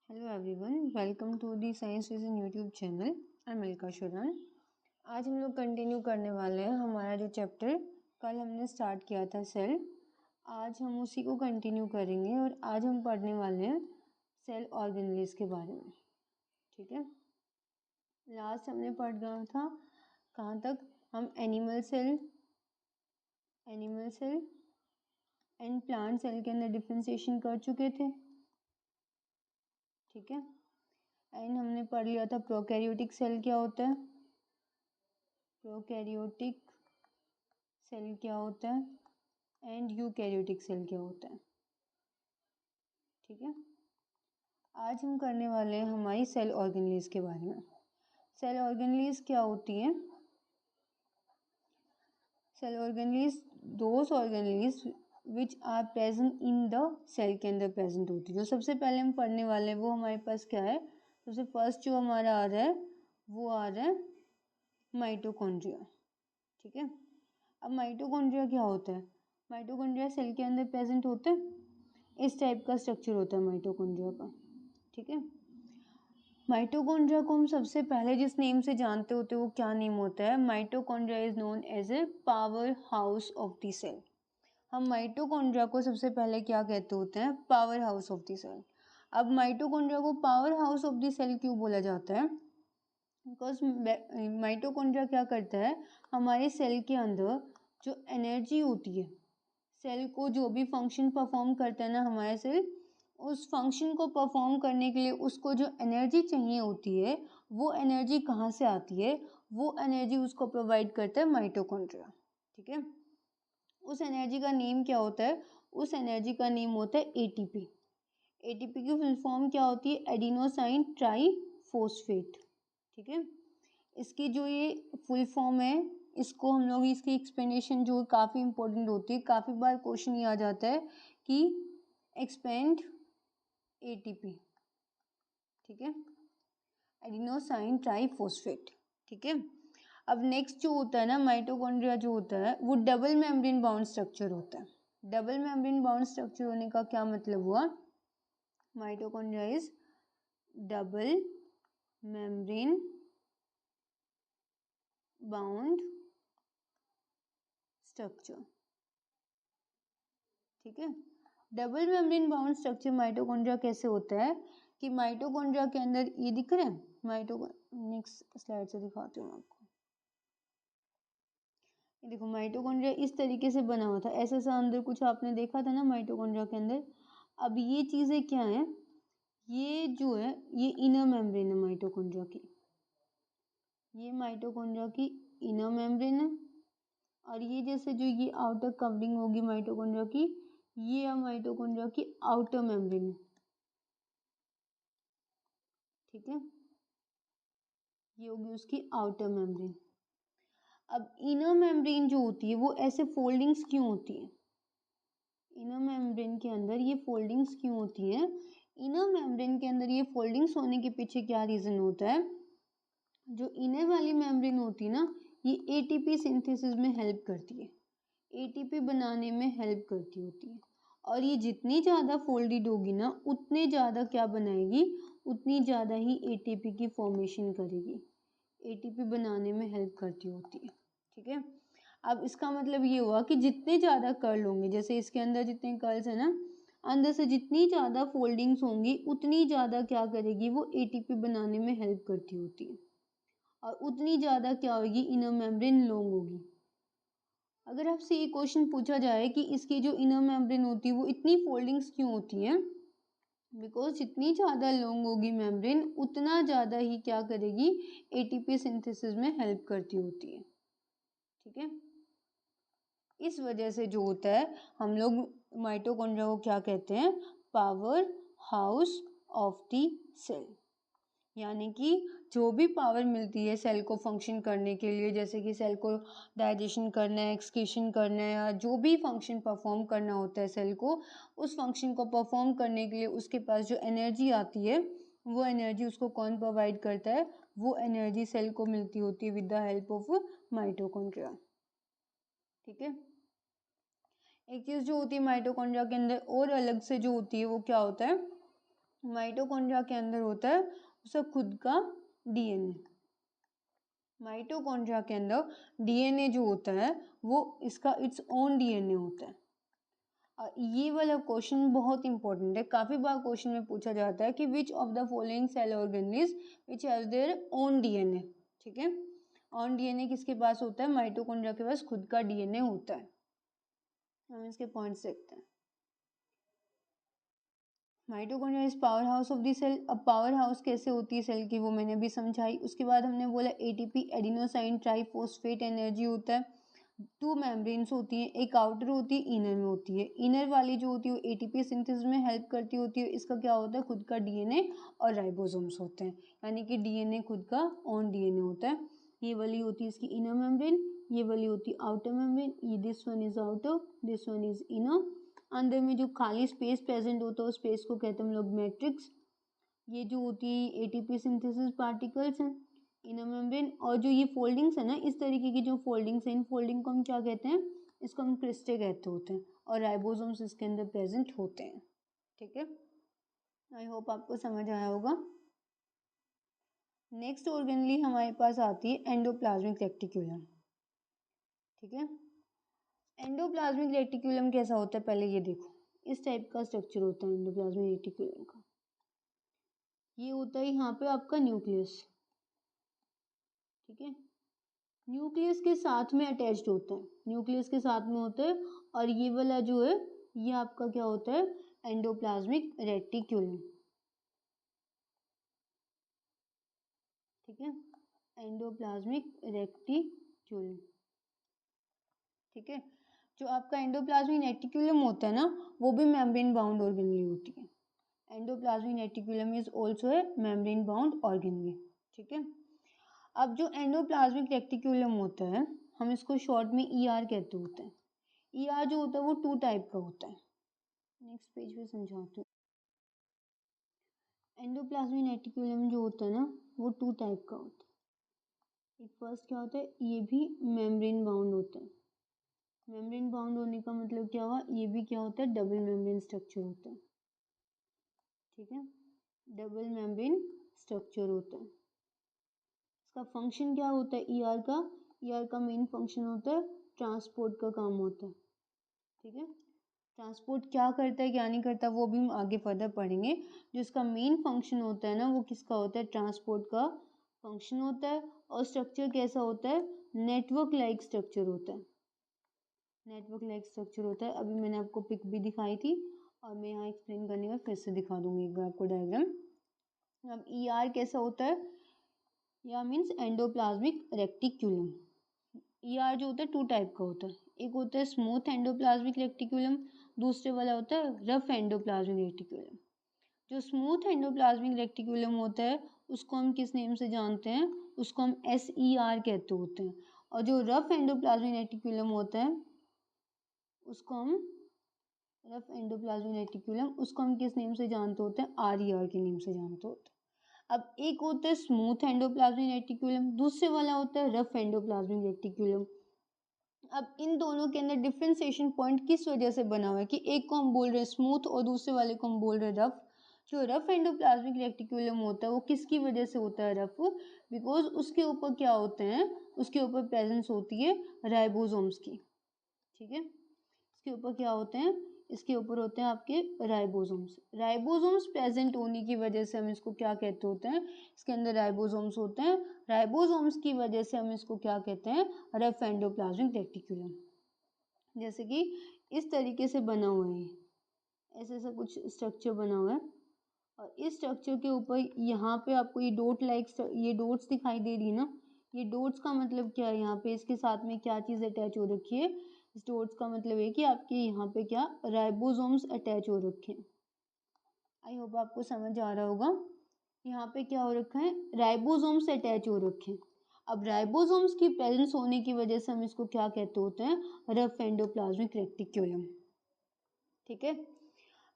Hello everyone, welcome to the science vision YouTube channel. I am Milka Shuran. आज हम लोग continue करने वाले हैं हमारा जो चैप्टर कल हमने स्टार्ट किया था सेल। आज हम उसी को कंटिन्यू करेंगे और आज हम पढ़ने वाले हैं सेल ऑर्गेनेल्स के बारे में। ठीक है, लास्ट हमने पढ़ गया था कहाँ तक? हम animal cell and plant cell के अंदर डिफ्रेंसिएशन कर चुके थे। ठीक है, एंड हमने पढ़ लिया था प्रोकैरियोटिक सेल क्या होता है, प्रोकैरियोटिक सेल क्या होता है एंड यूकैरियोटिक सेल क्या होता है। ठीक है, आज हम करने वाले हैं हमारी सेल ऑर्गेनेल्स के बारे में। सेल ऑर्गेनेल्स क्या होती हैं? Cell organelles those organelles which are present in the cell के अंदर प्रेजेंट होती है। जो सबसे पहले हम पढ़ने वाले हैं वो हमारे पास क्या है? सबसे फर्स्ट जो हमारा आ रहा है वो आ रहा है माइटोकॉन्ड्रिया। ठीक है, अब माइटोकॉन्ड्रिया क्या होता है? माइटोकॉन्ड्रिया सेल के अंदर प्रेजेंट होता है, इस टाइप का स्ट्रक्चर होता है माइटोकॉन्ड्रिया का। ठीक है, माइटोकॉन्ड्रिया को हम सबसे पहले जिस नेम से जानते होते हैं वो क्या नेम होता है? Mitochondria is known as a powerhouse of the cell. हम माइटोकॉन्ड्रिया को सबसे पहले क्या कहते होते हैं? Powerhouse of the cell. अब माइटोकॉन्ड्रिया को powerhouse of the cell क्यों बोला जाता है? बिकॉज माइटोकॉन्ड्रिया क्या करता है, हमारे सेल के अंदर जो एनर्जी होती है, सेल को जो भी फंक्शन परफॉर्म करता है ना हमारा सेल, उस फंक्शन को परफॉर्म करने के लिए उसको जो एनर्जी चाहिए होती है वो एनर्जी कहाँ से आती है? वो एनर्जी उसको प्रोवाइड करता है माइटोकॉन्ड्रिया। ठीक है, उस एनर्जी का नेम क्या होता है? उस एनर्जी का नेम होता है एटीपी। एटीपी की फुल फॉर्म क्या होती है? Adenosine triphosphate. ठीक है, इसकी जो ये फुल फॉर्म है, इसको हम लोग इसकी एक्सप्लेनेशन जो काफ़ी इंपॉर्टेंट होती है, काफ़ी बार क्वेश्चन ये आ जाता है कि एक्सपेंड एटीपी। ठीक है, एडिनोसाइन ट्राईफॉस्फेट। ठीक है, अब नेक्स्ट जो होता है ना माइटोकॉन्ड्रिया जो होता है वो डबल मेम्ब्रेन बाउंड स्ट्रक्चर होता है। डबल मेम्ब्रेन बाउंड स्ट्रक्चर होने का क्या मतलब हुआ? Mitochondria is double membrane bound structure. ठीक है, double membrane bound structure mitochondria कैसे होता है कि माइटोकॉन्ड्रिया के अंदर ये दिख रहा है नेक्स्ट स्लाइड से दिखाती हूँ आपको। ये देखो माइटोकॉन्ड्रिया इस तरीके से बना हुआ था, ऐसा सा अंदर कुछ आपने देखा था ना माइटोकॉन्ड्रिया के अंदर। अब ये चीज़ें क्या है? ये जो है ये इनर मेम्ब्रेन है माइटोकॉन्ड्रिया की, ये माइटोकॉन्ड्रिया की इनर मेम्ब्रेन है, और ये जैसे जो ये आउटर कवरिंग होगी माइटोकॉन्ड्रिया की, ये माइटोकॉन्ड्रिया की आउटर मेम्ब्रेन है। ठीक है, ये होगी उसकी आउटर मेम्ब्रेन। अब इनर मेम्ब्रेन जो होती है वो ऐसे फोल्डिंग्स क्यों होती है? इनर मेम्ब्रेन के अंदर ये फोल्डिंग्स क्यों होती है? इनर मेम्ब्रेन के अंदर ये फोल्डिंग्स होने के पीछे क्या रीजन होता है? जो इनर वाली मेम्ब्रेन होती है ना, ये एटीपी सिंथेसिस में हेल्प करती है, एटीपी बनाने में हेल्प करती होती है, और ये जितनी ज़्यादा फोल्डेड होगी ना उतने ज़्यादा क्या बनाएगी? उतनी ज़्यादा ही एटीपी की फॉर्मेशन करेगी, एटीपी बनाने में हेल्प करती होती है। ठीक है, अब इसका मतलब ये हुआ कि जितने ज़्यादा कर्ल होंगे, जैसे इसके अंदर जितने कर्ल्स है ना, अंदर से जितनी ज़्यादा फोल्डिंग्स होंगी उतनी ज़्यादा क्या करेगी? वो एटीपी बनाने में हेल्प करती होती है, और उतनी ज़्यादा क्या होगी? इनर मेम्ब्रेन लॉन्ग होगी। अगर आपसे ये क्वेश्चन पूछा जाए कि इसकी जो इनर मेम्ब्रेन होती है वो इतनी फोल्डिंग्स क्यों होती हैं? बिकॉज जितनी ज़्यादा लॉन्ग होगी मेम्ब्रेन उतना ज़्यादा ही क्या करेगी? एटीपी सिंथेसिस में हेल्प करती होती है। ठीक है, इस वजह से जो होता है हम लोग माइटोकॉन्ड्रिया को क्या कहते हैं? Powerhouse of the cell. यानी कि जो भी पावर मिलती है सेल को फंक्शन करने के लिए, जैसे कि सेल को डाइजेशन करना है, एक्सक्रीशन करना है, या जो भी फंक्शन परफॉर्म करना होता है सेल को, उस फंक्शन को परफॉर्म करने के लिए उसके पास जो एनर्जी आती है वो एनर्जी उसको कौन प्रोवाइड करता है? वो एनर्जी सेल को मिलती होती है with the help of mitochondria. ठीक है, एक चीज़ जो होती है माइटोकॉन्ड्रिया के अंदर और अलग से जो होती है वो क्या होता है? माइटोकॉन्ड्रिया के अंदर होता है उसका खुद का डीएनए। माइटोकॉन्ड्रिया के अंदर डीएनए जो होता है वो इसका इट्स ओन डीएनए होता है। ये वाला क्वेश्चन बहुत इंपॉर्टेंट है, काफ़ी बार क्वेश्चन में पूछा जाता है कि which of the following cell organelles which has their own DNA. ठीक है, ओन डीएनए किसके पास होता है? माइटोकॉन्ड्रिया के पास खुद का डीएनए होता है। हम इसके पॉइंट्स देखते हैं। Mitochondria is powerhouse of the cell. अब पावर हाउस कैसे होती है सेल की वो मैंने अभी समझाई। उसके बाद हमने बोला एटीपी एडिनोसाइन ट्राइफॉस्फेट एनर्जी होता है। टू मेम्ब्रेन्स होती हैं, एक आउटर होती है, इनर में होती है। इनर वाली जो होती है वो एटीपी सिंथेसिस में हेल्प करती होती है। इसका क्या होता है? खुद का डीएनए और राइबोसोम्स होते हैं, यानी कि डीएनए खुद का ओन डीएनए होता है। ये वाली होती है इसकी इनर मेम्ब्रेन, ये वाली होती है आउटर मेम्ब्रेन। ये this one is outer, this one is inner. अंदर में जो खाली स्पेस प्रेजेंट होता है उस स्पेस को कहते हैं हम लोग मैट्रिक्स। ये जो होती है एटीपी सिंथेसिस पार्टिकल्स हैं इनर मेम्ब्रेन। और जो ये फोल्डिंग्स है ना, इस तरीके की जो फोल्डिंग्स हैं, इन फोल्डिंग को हम क्या कहते हैं? इसको हम क्रिस्टे कहते होते हैं। और राइबोसोम्स इसके अंदर प्रेजेंट होते हैं। ठीक है, आई होप आपको समझ आया होगा। नेक्स्ट ऑर्गेनली हमारे पास आती है एंडोप्लाज्मिक रेटिक्यूलम। ठीक है, एंडोप्लाज्मिक रेटिक्यूलम कैसा होता है पहले ये देखो। इस टाइप का स्ट्रक्चर होता है एंडोप्लाज्मिक रेटिक्यूलम का। ये होता है यहाँ पे आपका न्यूक्लियस। ठीक है, न्यूक्लियस के साथ में अटैच्ड होता है, न्यूक्लियस के साथ में होता है। और ये वाला जो है ये आपका क्या होता है? Endoplasmic reticulum. ठीक है, एंडोप्लाज्मिक रेटिक्यूलम। ठीक है, जो आपका एंडोप्लाज्मिक रेटिक्यूलम होता है ना वो भी मेम्ब्रेन बाउंड ऑर्गेनली होती है। Endoplasmic reticulum is also a membrane bound organelle. ठीक है, अब जो एंडोप्लाज्मिक रेटिक्यूलम होता है हम इसको शॉर्ट में ईआर कहते होते हैं। ईआर जो होता है वो टू टाइप का होता है। नेक्स्ट पेज पे समझाती हूँ। एंडोप्लाज्मिक रेटिक्यूलम जो होता है ना वो टू टाइप का होता है। एक फर्स्ट क्या होता है? ये भी मेम्ब्रेन बाउंड होता है। मेम्ब्रेन बाउंड होने का मतलब क्या हुआ? ये भी क्या होता है? डबल मेम्ब्रेन स्ट्रक्चर होता है। ठीक है, डबल मेम्ब्रेन स्ट्रक्चर होता है। इसका फंक्शन क्या होता है ईआर का? ईआर का मेन फंक्शन होता है ट्रांसपोर्ट का काम होता है। ठीक है, ट्रांसपोर्ट क्या करता है क्या नहीं करता वो भी हम आगे फर्दर पढ़ेंगे। जो इसका मेन फंक्शन होता है ना वो किसका होता है? ट्रांसपोर्ट का फंक्शन होता है। और स्ट्रक्चर कैसा होता है? नेटवर्क लाइक स्ट्रक्चर होता है। नेटवर्क लाइक स्ट्रक्चर होता है। अभी मैंने आपको पिक भी दिखाई थी और मैं यहाँ एक्सप्लेन करने का फिर से दिखा दूंगी एक बार आपको डायग्राम। अब ईआर कैसा होता है? या मीन्स एंडोप्लाज्मिक रेटिक्यूलम। ईआर जो होता है टू टाइप का होता है। एक होता है स्मूथ एंडोप्लाज्मिक रेटिक्यूलम, दूसरे वाला होता है रफ एंडोप्लाज्मिक रेटिक्यूलम। जो स्मूथ एंडोप्लाज्मिक रेटिक्यूलम होता है उसको हम किस नेम से जानते हैं? उसको हम SER कहते होते हैं। और जो रफ एंडोप्लाज्मिक रेटिक्यूलम होता है उसको हम उसको हम किस नेम से जानते होते हैं? RER के नेम से जानते होते हैं। अब एक होता है स्मूथ एंडोप्लाज्मिक रेटिक्यूलम, दूसरे वाला होता है रफ एंडोप्लाज्मिक रेटिक्यूलम। अब इन दोनों के अंदर डिफ्रेंसिएशन पॉइंट किस वजह से बना हुआ है कि एक को हम बोल रहे हैं स्मूथ और दूसरे वाले को हम बोल रहे हैं रफ। जो रफ एंडोप्लाज्मिक रेटिक्यूलम होता है वो किसकी वजह से होता है रफ? बिकॉज उसके ऊपर क्या होते हैं? उसके ऊपर प्रेजेंस होती है राइबोसोम्स की। ठीक है, इसके ऊपर क्या होते हैं? इसके ऊपर होते हैं आपके राइबोसोम्स। राइबोसोम्स प्रेजेंट होने की वजह से हम इसको क्या कहते होते हैं? इसके अंदर राइबोसोम्स होते हैं। राइबोसोम्स की वजह से हम इसको क्या कहते हैं? Rough endoplasmic reticulum. जैसे कि इस तरीके से बना हुआ है, ऐसे ऐसा कुछ स्ट्रक्चर बना हुआ है। और इस स्ट्रक्चर के ऊपर यहाँ पे आपको ये डॉट लाइक ये डॉट्स दिखाई दे रही है ना, ये डॉट्स का मतलब क्या है? यहाँ पे इसके साथ में क्या चीज़ अटैच हो रखी है? इस डॉट्स का मतलब है कि आपके यहाँ पे क्या राइबोसोम्स अटैच हो रखे हैं। आई होप आपको समझ आ रहा होगा। यहाँ पे क्या हो रखा है? राइबोसोम्स अटैच हो रखे हैं। अब राइबोसोम्स की प्रेजेंस होने की वजह से हम इसको क्या कहते होते हैं? Rough endoplasmic reticulum. ठीक है,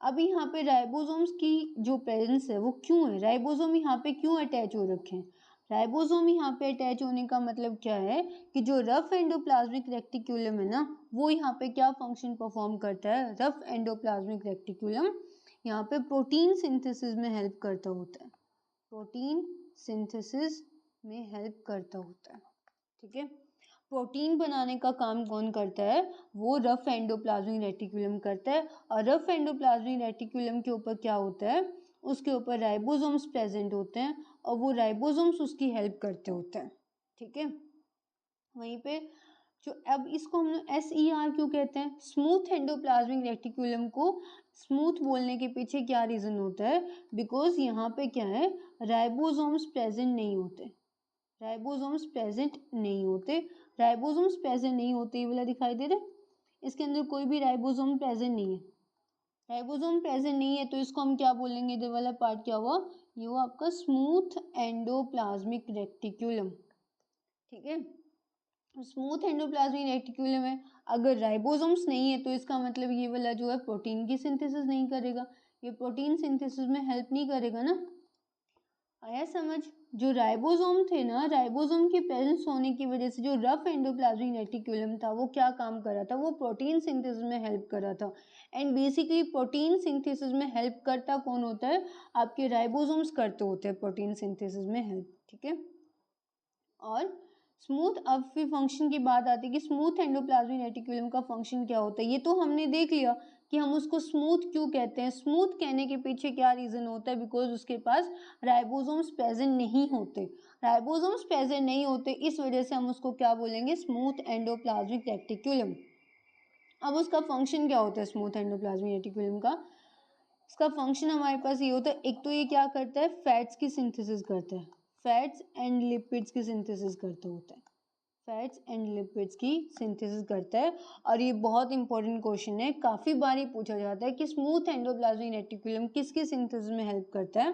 अब यहाँ पे राइबोसोम्स की जो प्रेजेंस है वो क्यों है? राइबोसोम यहाँ पे क्यों अटैच हो रखे हैं? राइबोसोम यहाँ पे अटैच होने का मतलब क्या है कि जो रफ एंडोप्लाज्मिक रेटिक्यूलम है ना वो यहाँ पे क्या फंक्शन परफॉर्म करता है? रफ एंडोप्लाज्मिक रेटिक्यूलम यहाँ पे प्रोटीन सिंथेसिस में हेल्प करता होता है, प्रोटीन सिंथेसिस में हेल्प करता होता है। ठीक है, प्रोटीन बनाने का काम कौन करता है? वो रफ एंडोप्लाज्मिक रेटिकुलम करता है। और रफ एंडोप्लाज्मिक रेटिकुलम के ऊपर क्या होता है? उसके ऊपर राइबोसोम्स प्रेजेंट होते हैं और वो राइबोसोम्स उसकी हेल्प करते होते हैं। ठीक है, वहीं पे जो अब इसको हम SER क्यों कहते हैं? स्मूथ एंडोप्लाज्मिक रेटिकुलम को स्मूथ बोलने के पीछे क्या रीजन होता है? बिकॉज यहाँ पे क्या है, राइबोसोम्स प्रेजेंट नहीं होते, राइबोसोम्स प्रेजेंट नहीं होते, राइबोसोम्स प्रेजेंट नहीं होते, ये वाला दिखाई दे रहा है, इसके अंदर कोई भी राइबोसोम प्रेजेंट नहीं है, राइबोसोम प्रेजेंट नहीं है, तो इसको हम क्या बोलेंगे? इधर वाला पार्ट क्या हुआ? ये हुआ आपका स्मूथ एंडोप्लाज्मिक रेटिकुलम। ठीक है, स्मूथ एंडोप्लाज्मिक रेटिकुलम है, अगर राइबोसोम्स नहीं है तो इसका मतलब ये वाला जो है प्रोटीन की सिंथेसिस नहीं करेगा, ये प्रोटीन सिंथेसिस में हेल्प नहीं करेगा ना। आया समझ? जो राइबोसोम थे ना, राइबोसोम की प्रेजेंस होने की वजह से जो रफ एंडोप्लाज्मिक रेटिकुलम था वो क्या काम कर रहा था? वो प्रोटीन सिंथेसिस में हेल्प कर रहा था। एंड बेसिकली प्रोटीन सिंथेसिस में हेल्प करता कौन होता है? आपके राइबोसोम्स करते होते हैं प्रोटीन सिंथेसिस में हेल्प। ठीक है, और स्मूथ, अब फिर फंक्शन की बात आती है कि स्मूथ एंडोप्लाज्मिक रेटिकुलम का फंक्शन क्या होता है। ये तो हमने देख लिया कि हम उसको स्मूथ क्यों कहते हैं। स्मूथ कहने के पीछे क्या रीजन होता है? बिकॉज उसके पास राइबोसोम्स प्रेजेंट नहीं होते, राइबोसोम्स प्रेजेंट नहीं होते, इस वजह से हम उसको क्या बोलेंगे? Smooth endoplasmic reticulum. अब उसका फंक्शन क्या होता है स्मूथ एंडोप्लाज्मिक रेटिकुलम का? इसका फंक्शन हमारे पास ये होता है, एक तो ये क्या करता है? फैट्स की सिंथेसिस करता है, फैट्स एंड लिपिड्स की सिंथेसिस करता होता है, फैट्स एंड लिपिड्स की सिंथेसिस करता है। और ये बहुत इंपॉर्टेंट क्वेश्चन है, काफ़ी बार ही पूछा जाता है कि स्मूथ एंडोप्लाज्मिक रेटिकुलम किसकी सिंथेसिस में हेल्प करता है?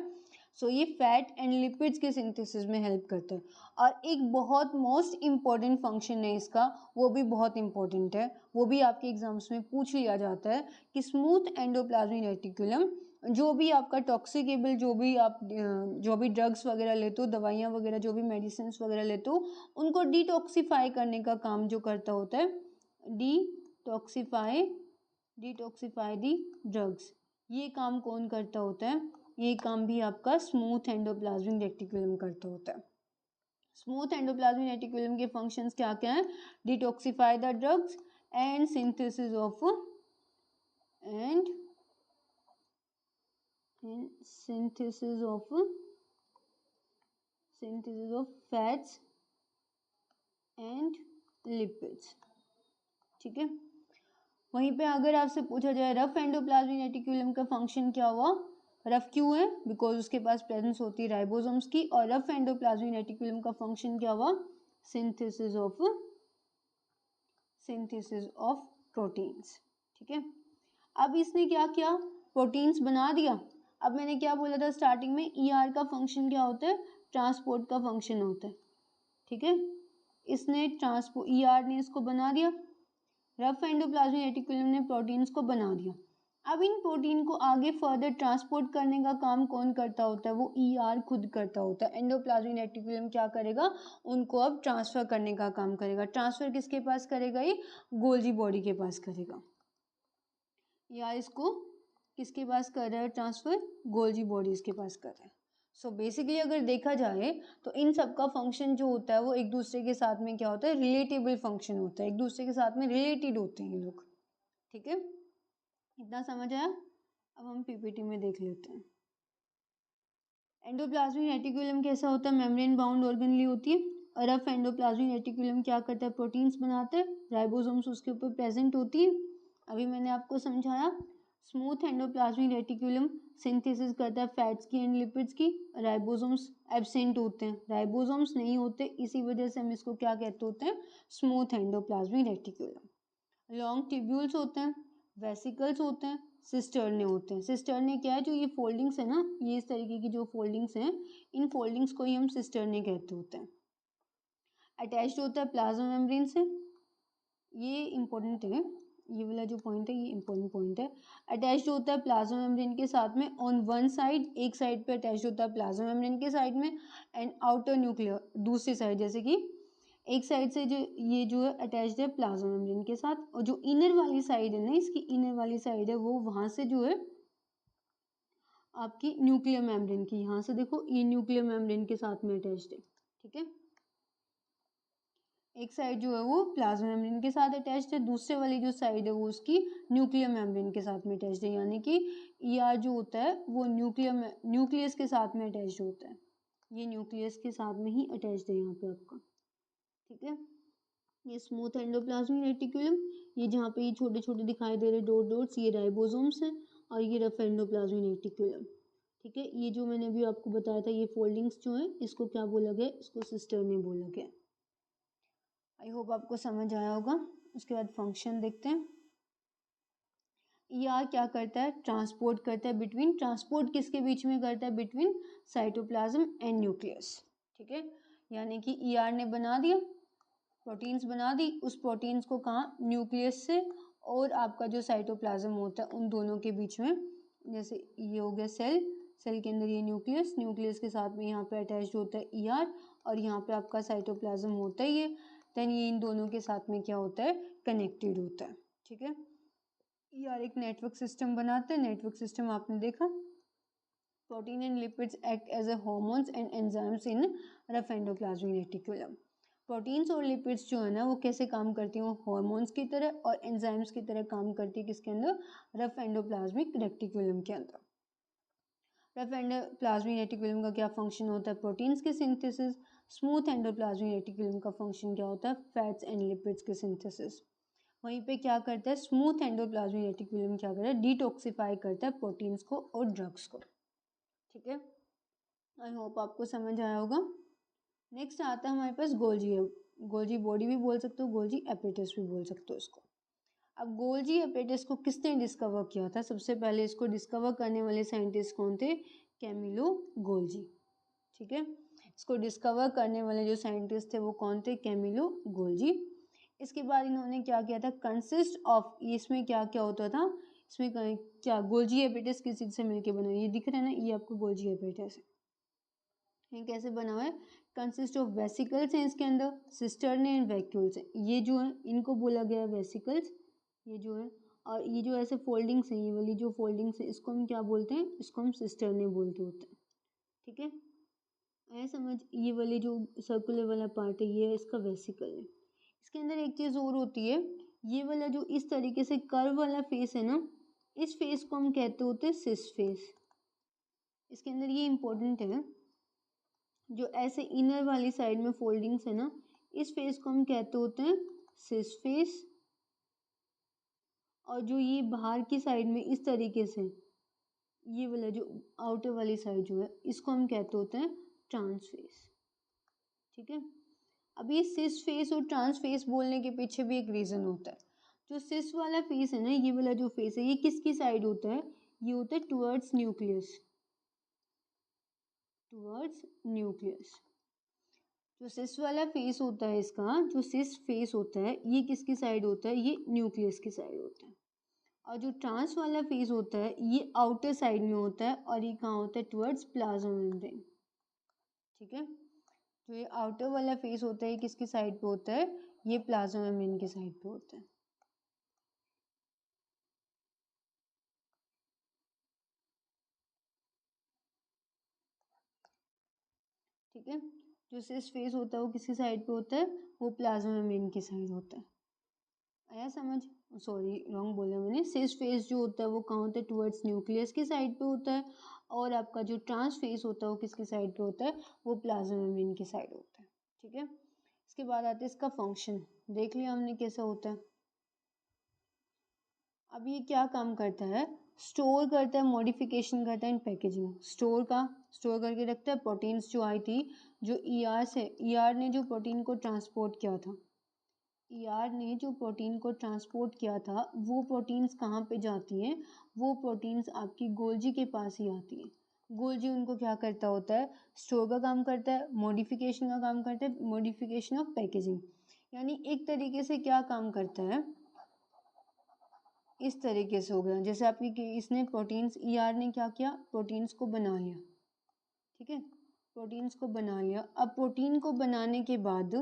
सो ये फैट एंड लिपिड्स के सिंथेसिस में हेल्प करता है। और एक बहुत मोस्ट इम्पॉर्टेंट फंक्शन है इसका, वो भी बहुत इंपॉर्टेंट है, वो भी आपके एग्जाम्स में पूछ लिया जाता है कि स्मूथ एंडोप्लाज्मिक रेटिकुलम जो भी आपका टॉक्सिकेबल, जो भी ड्रग्स वगैरह लेते हो, दवाइयाँ वगैरह, जो भी मेडिसिन वगैरह लेते हो, उनको डिटॉक्सिफाई करने का काम जो करता होता है, डिटॉक्सिफाई दी ड्रग्स, ये काम कौन करता होता है? ये काम भी आपका स्मूथ एंडोप्लाज्मिक रेटिकुलम करता होता है। स्मूथ एंडोप्लाज्मिक रेटिकुलम के फंक्शंस क्या क्या हैं? Detoxify the drugs and synthesis of fats and lipids. ठीक है, वहीं पे अगर आपसे पूछा जाए रफ एंडोप्लाज्मिक रेटिकुलम का फंक्शन क्या हुआ? रफ क्यों है? बिकॉज उसके पास प्रेजेंस होती है राइबोसोम्स की। और रफ एंडोप्लाज्मिक रेटिकुलम का फंक्शन क्या हुआ? Synthesis of proteins. ठीक है, अब इसने क्या किया? प्रोटीन्स बना दिया। अब मैंने क्या बोला था स्टार्टिंग में? ER का फंक्शन क्या होता है? ट्रांसपोर्ट का फंक्शन होता है। ठीक है, इसने ER ने इसको बना दिया, रफ एंडोप्लाज्मिक रेटिकुलम ने प्रोटीन्स को बना दिया। अब इन प्रोटीन को आगे फर्दर ट्रांसपोर्ट करने का काम कौन करता होता है? वो ER खुद करता होता है। एंडोप्लाज्मिक रेटिकुलम क्या करेगा? उनको अब ट्रांसफर करने का काम करेगा। ट्रांसफर किसके पास करेगा? ये गोल्जी बॉडी के पास करेगा। या इसको किसके पास कर रहा है ट्रांसफर? गोल्जी बॉडीज के पास कर रहा है। सो बेसिकली अगर देखा जाए तो इन सब का फंक्शन जो होता है वो एक दूसरे के साथ में क्या होता है? रिलेटेबल फंक्शन होता है, एक दूसरे के साथ में रिलेटेड होते हैं ये लोग। ठीक है, इतना समझ आया? अब हम PPT में देख लेते हैं। एंडोप्लाज्मिक रेटिकुलम कैसा होता है? मेम्ब्रेन बाउंड ऑर्गेनेली होती है। और रफ एंडोप्लाज्मिक रेटिकुलम क्या करता है? प्रोटीन्स बनाते हैं, राइबोसोम्स उसके ऊपर प्रेजेंट होती है। अभी मैंने आपको समझाया। स्मूथ एंडोप्लाज्मिक रेटिकुलम सिंथेसिस करता है फैट्स की एंड लिपिड्स की, राइबोसोम्स एब्सेंट होते हैं, राइबोसोम्स नहीं होते, इसी वजह से हम इसको क्या कहते होते हैं? Smooth endoplasmic reticulum. Long tubules होते हैं, वेसिकल्स होते हैं, सिस्टर्ने होते हैं। सिस्टर्ने क्या है? जो ये फोल्डिंग्स है ना, ये इस तरीके की जो फोल्डिंग्स हैं, इन फोल्डिंग्स को ही हम सिस्टर्ने कहते होते हैं। अटैच्ड होता है प्लाज्मा मेम्ब्रेन से, ये इंपॉर्टेंट है, ये वाला जो पॉइंट है ये इंपॉर्टेंट पॉइंट है। अटैच्ड होता है प्लाज्मा मेम्ब्रेन के साथ में ऑन वन साइड, एक साइड पे अटैच्ड होता है प्लाज्मा मेम्ब्रेन के साइड में, एंड आउटर न्यूक्लियर दूसरी साइड, जैसे कि एक साइड से जो ये जो है अटैच्ड है प्लाज्मा मेम्ब्रेन के साथ, और जो इनर वाली साइड है ना, इसकी इनर वाली साइड है वो वहाँ से जो है आपकी न्यूक्लियर मेम्ब्रेन की। यहाँ से देखो ये न्यूक्लियर मेम्ब्रेन के साथ में अटैच्ड है, ठीक है। एक साइड जो है वो प्लाज्मा मेम्ब्रेन के साथ अटैच्ड है, दूसरे वाली जो साइड है वो उसकी न्यूक्लियर मेम्ब्रेन के साथ में अटैच्ड है, यानी कि ईआर जो होता है वो न्यूक्लियस के साथ में अटैच्ड होता है। ये न्यूक्लियस के साथ में ही अटैच्ड है यहाँ पे आपका, ठीक है। ये स्मूथ एंडोप्लाज्मिक रेटिकुलम, ये जहाँ पे ये छोटे छोटे दिखाई दे रहे डॉट डॉट्स, ये राइबोसोम्स हैं, और ये रफ एंडोप्लाज्मिक रेटिकुलम, ठीक है। ये जो मैंने अभी आपको बताया था ये फोल्डिंग्स जो हैं इसको क्या बोला गया, इसको सिस्टर्नी बोला गया। आई होप आपको समझ आया होगा। उसके बाद फंक्शन देखते हैं। ईआर क्या करता है, ट्रांसपोर्ट करता है बिटवीन, ट्रांसपोर्ट किसके बीच में करता है, बिटवीन साइटोप्लाज्म एंड न्यूक्लियस, ठीक है। यानी कि ईआर ने बना दिया, प्रोटीन्स बना दी, उस प्रोटीन्स को कहाँ, न्यूक्लियस से और आपका जो साइटोप्लाज्म होता है उन दोनों के बीच में। जैसे ये हो गया सेल, सेल के अंदर ये न्यूक्लियस, न्यूक्लियस के साथ में यहाँ पे अटैच्ड होता है ईआर, और यहाँ पे आपका साइटोप्लाज्म होता है ये, देन ये इन दोनों के साथ में क्या होता है, कनेक्टेड होता है, ठीक है। ईआर एक नेटवर्क सिस्टम बनाते हैं, नेटवर्क सिस्टम आपने देखा। Protein and lipids act as a hormones and enzymes in rough endoplasmic reticulum. Proteins और लिपिड्स जो है ना वो कैसे काम करती हैं, वो हॉर्मोन्स की तरह और एंजाइम्स की तरह काम करती है, किसके अंदर, रफ एंडोप्लाज्मिक रेटिकुलम के अंदर। रफ एंडोप्लाज्मिक रेटिकुलम का क्या फंक्शन होता है, प्रोटीन्स के सिंथेसिस। स्मूथ एंडोप्लाज्मिक रेटिकुलम का फंक्शन क्या होता है, फैट्स एंड लिपिड्स के सिंथेसिस। वहीं पे क्या करता है स्मूथ एंडोप्लाज्मिक रेटिकुलम, क्या करता है, डिटॉक्सिफाई करता है प्रोटीन्स को और ड्रग्स को, ठीक है। आई होप आपको समझ आया होगा। नेक्स्ट आता है हमारे पास गोल्जी, गोल्जी बॉडी भी बोल सकते हो, गोल्जी एपेटस भी बोल सकते हो इसको। अब गोल्जी एपेटस को किसने डिस्कवर किया था, सबसे पहले इसको डिस्कवर करने वाले साइंटिस्ट कौन थे, कैमिलो गोल्जी, ठीक है। इसको डिस्कवर करने वाले जो साइंटिस्ट थे वो कौन थे, कैमिलो गोल्जी। इसके बाद इन्होंने क्या किया था, कंसिस्ट ऑफ, इसमें क्या क्या होता था, इसमें क्या गोल्जी एपेटस किस चीज से मिलके बना, ये दिख रहा है ना, ये आपको गोल्जी एपेटस है। ये कैसे बना हुआ है, कंसिस्ट ऑफ वेसिकल्स हैं इसके अंदर, सिस्टर्न एंड वैक्यूल्स हैं, ये जो है इनको बोला गया है वेसिकल्स, ये जो है, और ये जो ऐसे फोल्डिंग्स हैं, ये वाली जो फोल्डिंग्स है इसको हम क्या बोलते हैं, इसको हम सिस्टर्न बोलते होते हैं, ठीक है। आया समझ, ये वाली जो सर्कुलर वाला पार्ट है ये इसका वेसिकल है। इसके अंदर एक चीज और होती है, ये वाला जो इस तरीके से कर्व वाला फेस है ना, इस फेस को हम कहते होते हैं सिस फेस। इसके अंदर ये इंपॉर्टेंट है, जो ऐसे इनर वाली साइड में फोल्डिंग्स है ना, इस फेस को हम कहते होते हैं सिस फेस, और जो ये बाहर की साइड में इस तरीके से ये वाला जो आउटर वाली साइड जो है इसको हम कहते होते हैं ट्रांस फेस, ठीक है। अब ये सिस फेस और ट्रांस फेस बोलने के पीछे भी एक रीजन होता है। जो सिस वाला फेस है ना, ये वाला जो फेस है ये किसकी साइड होता है, ये होता है टुवर्ड्स न्यूक्लियस, टुवर्ड्स न्यूक्लियस। जो सिस वाला फेस होता है इसका, जो सिस फेस होता है ये किसकी साइड होता है, ये न्यूक्लियस की साइड होता है। और जो ट्रांस वाला फेस होता है ये आउटर साइड में होता है, और ये कहाँ होता है, टुवर्ड्स प्लाज्मा मेम्ब्रेन, ठीक है। जो ये आउटर वाला फेस होता है ये किसकी साइड पे होता है, ये प्लाज्मा मेम्ब्रेन की साइड पे होता है, ठीक है। जो सिस फेस होता है वो किसकी साइड पे होता है, वो प्लाज्मा मेम्ब्रेन की साइड होता है। आया समझ, सॉरी रॉन्ग बोला मैंने, सिस फेस जो होता है वो कहाँ होता है, टुवर्ड्स न्यूक्लियस की साइड पे होता है, और आपका जो ट्रांस फेस होता है वो किसकी साइड पे होता है, वो प्लाज्मा मेम्ब्रेन की साइड होता है, ठीक है। इसके बाद आता है इसका फंक्शन, देख लिया हमने कैसा होता है। अब ये क्या काम करता है, स्टोर करता है, मॉडिफिकेशन करता है एंड पैकेजिंग। स्टोर का, स्टोर करके रखता है प्रोटीन्स जो आई थी, जो ईआर से, ईआर ने जो प्रोटीन को ट्रांसपोर्ट किया था, ईआर ने जो प्रोटीन को ट्रांसपोर्ट किया था वो प्रोटीन्स कहाँ पे जाती हैं, वो प्रोटीन्स आपकी गोल्जी के पास ही आती हैं। गोल्जी उनको क्या करता होता है, स्टोर का काम करता है, मॉडिफिकेशन का काम करता है, मॉडिफिकेशन ऑफ पैकेजिंग, यानी एक तरीके से क्या काम करता है, इस तरीके से हो गया जैसे आपकी इसने प्रोटीन्स, ईआर ने क्या किया, प्रोटीन्स को बना लिया, ठीक है, प्रोटीन्स को बना लिया। अब प्रोटीन को बनाने के बाद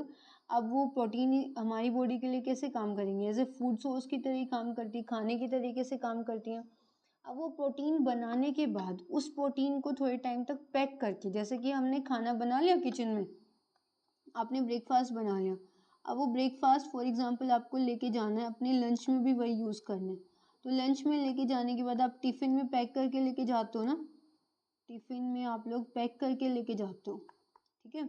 अब वो प्रोटीन हमारी बॉडी के लिए कैसे काम करेंगे, एज ए फूड सोर्स की तरह ही काम करती है, खाने के तरीके से काम करती हैं। अब वो प्रोटीन बनाने के बाद उस प्रोटीन को थोड़े टाइम तक पैक करके, जैसे कि हमने खाना बना लिया किचन में, आपने ब्रेकफास्ट बना लिया, अब वो ब्रेकफास्ट फॉर एग्जांपल आपको लेके जाना है, अपने लंच में भी वही यूज़ करना है। तो लंच में लेके जाने के बाद आप टिफ़िन में पैक करके लेके जाते हो ना, टिफ़िन में आप लोग पैक करके लेके जाते हो, ठीक है।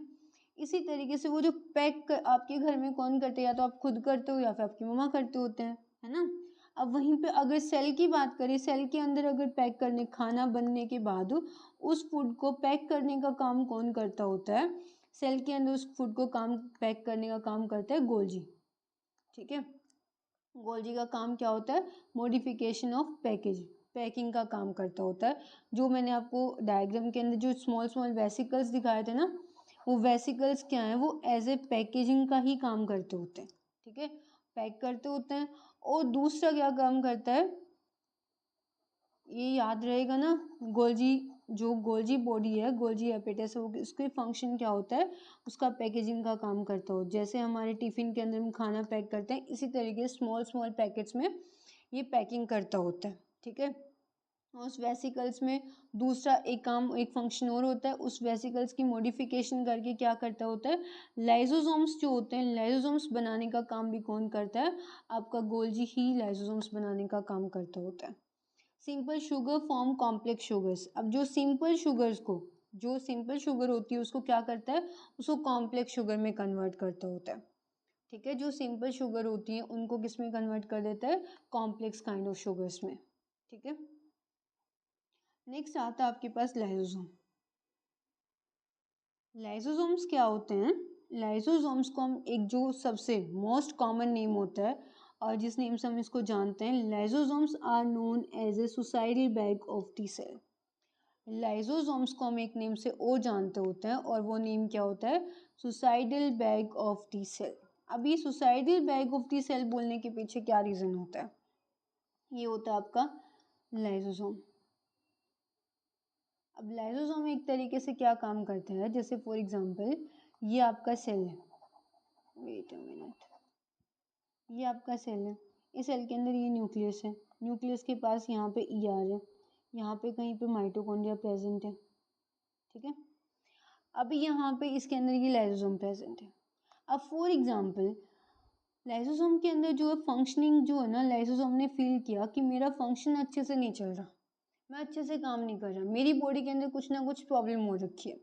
इसी तरीके से वो जो आपके घर में कौन करते हैं, या तो आप खुद करते हो या फिर आपकी मम्मा करते होते हैं, है ना। अब वहीं पे अगर सेल की बात करें, सेल के अंदर अगर पैक करने, खाना बनने के बाद उस फूड को पैक करने का काम कौन करता होता है, सेल के अंदर उस फूड को पैक करने का काम करता है गोल्जी, ठीक है। गोल्जी का काम क्या होता है, मॉडिफिकेशन ऑफ पैकिंग का काम करता होता है। जो मैंने आपको डायग्राम के अंदर जो स्मॉल स्मॉल वेसिकल्स दिखाए थे ना, वो वेसिकल्स क्या है, वो एज ए पैकेजिंग का ही काम करते होते हैं, ठीक है, पैक करते होते हैं। और दूसरा क्या काम करता है, ये याद रहेगा ना, गोल्जी, जो गोल्जी बॉडी है, गोल्जी एपेटाइटिस, वो उसके फंक्शन क्या होता है, उसका पैकेजिंग का काम करता हो। जैसे हमारे टिफ़िन के अंदर हम खाना पैक करते हैं, इसी तरीके स्मॉल स्मॉल पैकेट्स में ये पैकिंग करता होता है, ठीक है। उस वेसिकल्स में दूसरा एक फंक्शन और होता है, उस वेसिकल्स की मॉडिफिकेशन करके क्या करता होता है, लाइसोसोम्स जो होते हैं, लाइसोसोम्स बनाने का काम भी कौन करता है, आपका गोल्जी ही लाइसोसोम्स बनाने का काम करता होता है। Simple sugar form complex sugars. अब जो सिंपल शुगर्स को, जो सिंपल शुगर होती है उसको क्या करता है, उसको कॉम्प्लेक्स शुगर में कन्वर्ट करता होता है, ठीक है। जो सिंपल शुगर होती है उनको किस में कन्वर्ट कर देता है, कॉम्प्लेक्स काइंड ऑफ शुगर्स में, ठीक है। नेक्स्ट आता है आपके पास लाइसोसोम। लाइसोसोम्स क्या होते हैं, लाइसोसोम्स को हम एक जो सबसे मोस्ट कॉमन नेम होता है और जिस नेम से हम इसको जानते हैं, lysosomes are known as a suicidal bag of the cell. Lysosomes को हम एक नेम से और जानते होते हैं और वो नेम क्या होता है, suicidal bag of the cell. अब ये suicidal bag of the cell बोलने के पीछे क्या रीज़न होता है, ये होता है आपका लाइसोसोम। अब लाइसोसोम एक तरीके से क्या काम करता है, जैसे फॉर एग्जांपल ये आपका सेल है, वेट अ मिनट, ये आपका सेल है, इस सेल के अंदर ये न्यूक्लियस है, न्यूक्लियस के पास यहाँ पे ER है, यहाँ पे कहीं पे माइटोकॉन्ड्रिया प्रेजेंट है, ठीक है। अब यहाँ पे इसके अंदर ये लाइसोसोम प्रेजेंट है। अब फॉर एग्जांपल लाइसोसोम के अंदर जो है फंक्शनिंग जो है ना, लाइसोसोम ने फील किया कि मेरा फंक्शन अच्छे से नहीं चल रहा, मैं अच्छे से काम नहीं कर रहा, मेरी बॉडी के अंदर कुछ ना कुछ प्रॉब्लम हो रखी है।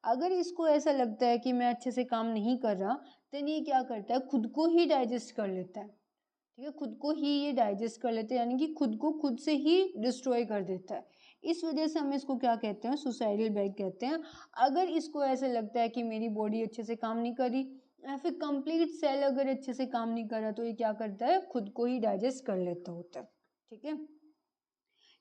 अगर इसको ऐसा लगता है कि मैं अच्छे से काम नहीं कर रहा, तो ये क्या करता है, खुद को ही डाइजेस्ट कर लेता है, ठीक है, खुद को ही ये डाइजेस्ट कर लेते हैं, यानी कि खुद को खुद से ही डिस्ट्रॉय कर देता है। इस वजह से हम इसको क्या कहते हैं, सुसाइडल बैग कहते हैं। अगर इसको ऐसे लगता है कि मेरी बॉडी अच्छे से काम नहीं कर रही, या फिर कंप्लीट सेल अगर अच्छे से काम नहीं कर रहा, तो ये क्या करता है, खुद को ही डाइजेस्ट कर लेता होता है, ठीक है।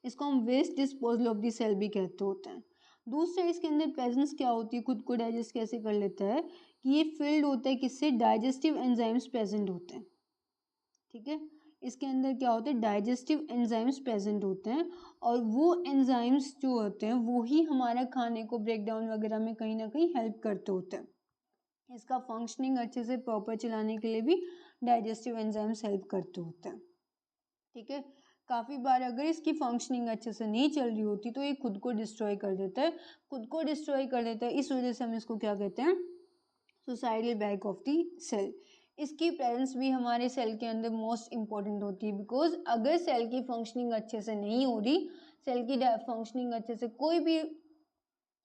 इसको हम waste disposal of the cell भी कहते होते हैं। दूसरा इसके अंदर प्रेजेंस क्या होती है, खुद को डाइजेस्ट कैसे कर लेता है, कि ये फिल्ड होता है किससे, डाइजेस्टिव एंजाइम्स प्रेजेंट होते हैं, ठीक है। इसके अंदर क्या होता है, डाइजेस्टिव एंजाइम्स प्रेजेंट होते हैं, और वो एंजाइम्स जो होते हैं वो ही हमारा खाने को ब्रेक डाउन वगैरह में कहीं ना कहीं हेल्प करते होते हैं। इसका फंक्शनिंग अच्छे से प्रॉपर चलाने के लिए भी डाइजेस्टिव एंजाइम्स हेल्प करते होते हैं, ठीक है। काफ़ी बार अगर इसकी फंक्शनिंग अच्छे से नहीं चल रही होती तो ये खुद को डिस्ट्रॉय कर देता है, खुद को डिस्ट्रॉय कर देता है, इस वजह से हम इसको क्या कहते हैं, suicidal bag of the cell. इसकी प्रेजेंस भी हमारे सेल के अंदर मोस्ट इंपॉर्टेंट होती है, बिकॉज अगर सेल की फंक्शनिंग अच्छे से नहीं हो रही, सेल की फंक्शनिंग अच्छे से, कोई भी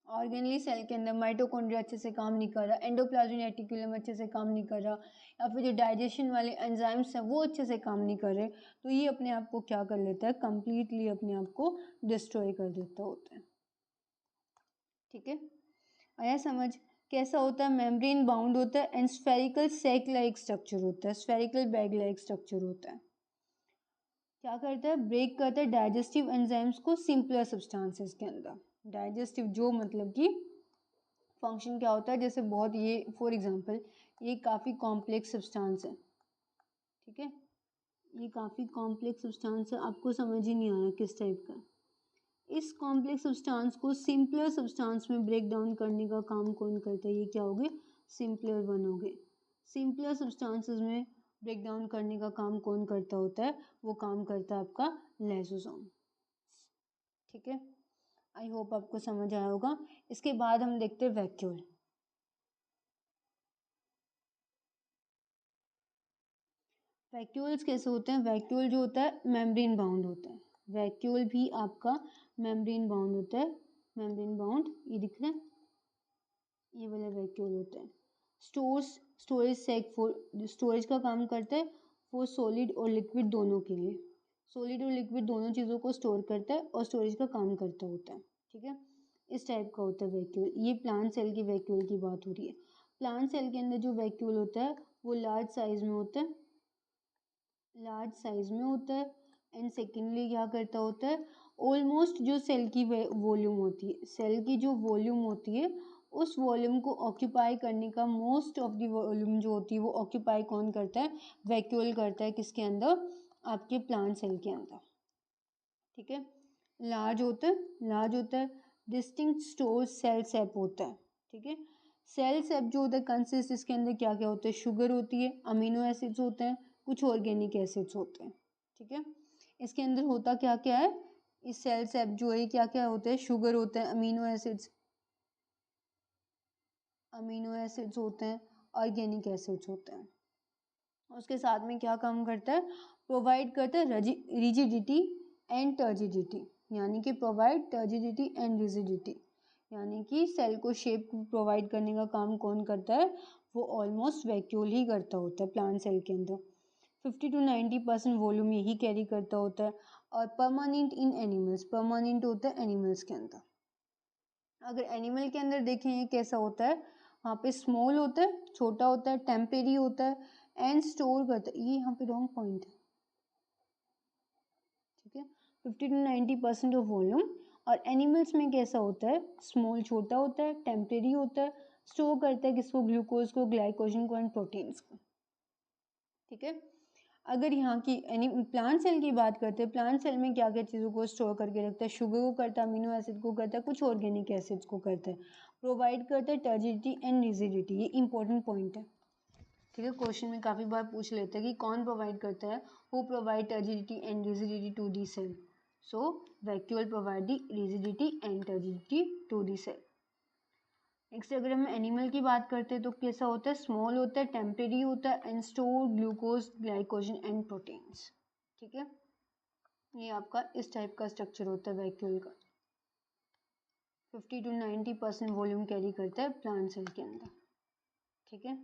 ऑर्गेनली सेल के अंदर माइटोकॉन्ड्रिया अच्छे से काम नहीं कर रहा, एंडोप्लाज्मिक रेटिकुलम अच्छे से काम नहीं कर रहा, या फिर जो डाइजेशन वाले एंजाइम्स हैं वो अच्छे से काम नहीं कर रहे, तो ये अपने आप को क्या कर लेता है, कंप्लीटली अपने आप को डिस्ट्रॉय कर देता होता है, ठीक है। आया समझ, कैसा होता है, मेम्ब्रेन बाउंड होता है and spherical sac like structure होता है, स्फेरिकल बैग लाइक स्ट्रक्चर होता है। क्या करता है, ब्रेक करता है डाइजेस्टिव एंजाइम्स को सिंपलर सब्सटेंसेस के अंदर। डाइजेस्टिव जो मतलब कि फंक्शन क्या होता है, जैसे बहुत ये फॉर एग्जांपल ये काफ़ी कॉम्प्लेक्स सब्सटेंस है, ठीक है, ये काफ़ी कॉम्प्लेक्स सब्सटेंस है, आपको समझ ही नहीं आ रहा किस टाइप का। इस कॉम्प्लेक्स सब्सटेंस को सिंपलर सब्सटेंस में ब्रेक डाउन करने का काम कौन करता है, ये क्या हो गए, सिंपलर वन हो गए। सिंपलर सब्सटेंसेस में ब्रेक डाउन करने का काम कौन करता होता है, वो काम करता है आपका लाइसोसोम। ठीक है, आई होप आपको समझ आया होगा। इसके बाद हम देखते हैं वैक्यूल। वैक्यूल्स कैसे होते हैं? वैक्यूल जो होता है मेम्ब्रेन बाउंड होता है। वैक्यूल भी आपका मेम्ब्रेन बाउंड होता है। मेम्ब्रेन बाउंड ये दिख रहा है, ये वाला वैक्यूल होता है। स्टोरेज सेक फॉर स्टोरेज का काम करता है फॉर सॉलिड और लिक्विड दोनों के लिए। सॉलिड और लिक्विड दोनों चीज़ों को स्टोर करता है और स्टोरेज का काम करता होता है। ठीक है, इस टाइप का होता है वैक्यूल। ये प्लांट सेल की वैक्यूल की बात हो रही है। प्लांट सेल के अंदर जो वैक्यूल होता है वो लार्ज साइज में होता है, लार्ज साइज में होता है। एंड सेकेंडली क्या करता होता है, ऑलमोस्ट जो सेल की वॉल्यूम होती है, सेल की जो वॉल्यूम होती है उस वॉल्यूम को ऑक्यूपाई करने का, मोस्ट ऑफ द वॉल्यूम जो होती है वो ऑक्यूपाई कौन करता है? वैक्यूल करता है। किसके अंदर? आपके प्लांट सेल के अंदर। ठीक है, लार्ज होता है, लार्ज होता है। डिस्टिंक्ट स्टोर सेल सेप होता है। ठीक है, सेल सेप जो होता है कंसिस्ट, इसके अंदर क्या क्या होता है? शुगर होती है, अमीनो एसिड्स होते हैं, कुछ ऑर्गेनिक एसिड्स होते हैं। ठीक है, इसके अंदर होता क्या क्या है? इस सेल सेप जो है क्या क्या होते हैं? शुगर होते हैं, अमीनो एसिड्स होते हैं, ऑर्गेनिक एसिड्स होते हैं। उसके साथ में क्या काम करता है? प्रोवाइड करता है रिजिडिटी एंड टर्जिडिटी, यानी कि प्रोवाइड टर्जिडिटी एंड रिजिडिटी, यानी कि सेल को शेप प्रोवाइड करने का काम कौन करता है? वो ऑलमोस्ट वैक्यूल ही करता होता है प्लांट सेल के अंदर। 50 to 90% वॉल्यूम यही कैरी करता होता है। और परमानेंट इन एनिमल्स, परमानेंट होता है एनिमल्स के अंदर। अगर एनिमल के अंदर देखें ये कैसा होता है, वहाँ पे स्मॉल होता है, छोटा होता है, टेम्परेरी होता है एंड स्टोर करता है। ये यहाँ पे रॉन्ग पॉइंट है। ठीक है, 50 to 90% ऑफ वॉल्यूम। और एनिमल्स में कैसा होता है? स्मॉल छोटा होता है, टेम्परेरी होता है, स्टोर करता है किसको? ग्लूकोज को, ग्लाइकोजन को एंड प्रोटीन्स को। ठीक है, अगर यहाँ की प्लांट सेल की बात करते हैं, प्लांट सेल में क्या क्या चीज़ों को स्टोर करके रखता है? शुगर को करता है, अमीनो एसिड को करता है, कुछ ऑर्गेनिक एसिड्स को करता है, प्रोवाइड करता है टर्जिडिटी एंड रिजिडिटी। ये इंपॉर्टेंट पॉइंट है। ठीक है, क्वेश्चन में काफ़ी बार पूछ लेते हैं कि कौन प्रोवाइड करता है? Who provide turgidity and rigidity to the cell? So vacuole provide the rigidity and turgidity to the cell. Next अगर हम एनिमल की बात करते हैं तो कैसा होता है? स्मॉल होता है, टेम्परेरी होता है and store glucose, glycogen and proteins. ठीक है, ये आपका इस टाइप का स्ट्रक्चर होता है वैक्यूल का। 50 to 90% वॉल्यूम कैरी करता है प्लांट सेल के अंदर। ठीक है,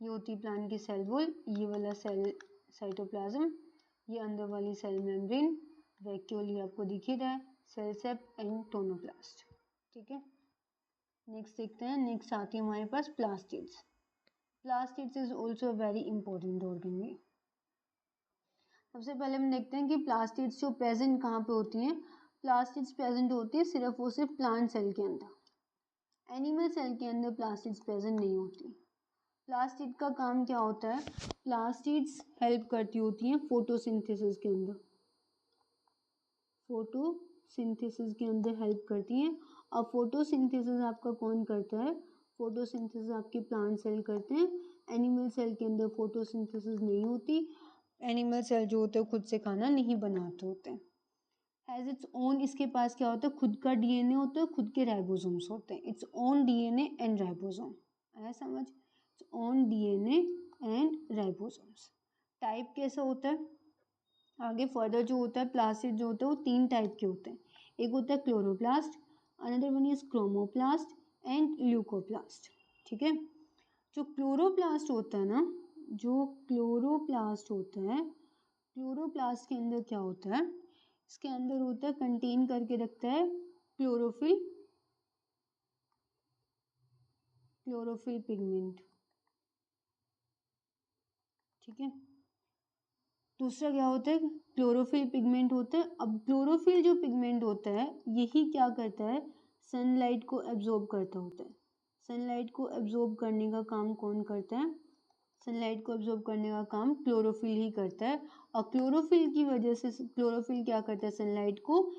ये होती है प्लांट की सेल वॉल, ये वाला सेल साइटोप्लाज्म, ये अंदर वाली सेल मेम्ब्रेन, वैक्यूल ये आपको दिख ही रहा है, सेल सेप एंड टोनोप्लास्ट। ठीक है, नेक्स्ट देखते हैं। नेक्स्ट आती है हमारे पास plastids. Plastids is also a very important organ. सबसे पहले हम देखते हैं कि प्लास्टिड्स जो प्रेजेंट कहाँ पे होती हैं। प्लास्टिड्स प्रेजेंट होती है सिर्फ और सिर्फ प्लांट सेल के अंदर। एनिमल सेल के अंदर प्लास्टिड्स प्रेजेंट नहीं होती। प्लास्टिड का काम क्या होता है? प्लास्टिड्स हेल्प करती होती हैं फोटोसिंथेसिस के अंदर, फोटोसिंथेसिस के अंदर हेल्प करती हैं। और फोटोसिंथेसिस आपका कौन करता है? फोटोसिंथेसिस आपके प्लांट सेल करते हैं। एनिमल सेल के अंदर फोटोसिंथेसिस नहीं होती। एनिमल सेल जो होते हैं खुद से खाना नहीं बनाते होते हैं। हैज़ इट्स ओन, इसके पास क्या होता है? खुद का डीएनए होता है, खुद के राइबोसोम्स होते हैं। Its own DNA and ribosome. आया समझ? Its own DNA and ribosomes. Type कैसा होता है? आगे फर्दर जो होता है प्लास्टिड जो होता है वो 3 टाइप के होते हैं। एक होता है chloroplast, another one is chromoplast and leucoplast. ठीक है, जो क्लोरोप्लास्ट होता है ना, जो क्लोरोप्लास्ट होता है, क्लोरोप्लास्ट के अंदर क्या होता है? इसके अंदर होता है, कंटेन करके रखता है क्लोरोफिल, क्लोरोफिल पिगमेंट। ठीक है, दूसरा क्या होता है? क्लोरोफिल पिगमेंट होता है। अब क्लोरोफिल जो पिगमेंट होता है यही क्या करता है? सनलाइट को एब्जॉर्ब करता होता है। सनलाइट को एब्जॉर्ब करने का काम कौन करता है? सनलाइट को एब्जॉर्ब करने का काम क्लोरोफिल ही करता है। और क्लोरोफिल की वजह से क्लोरोफिल क्या करता है? सनलाइट को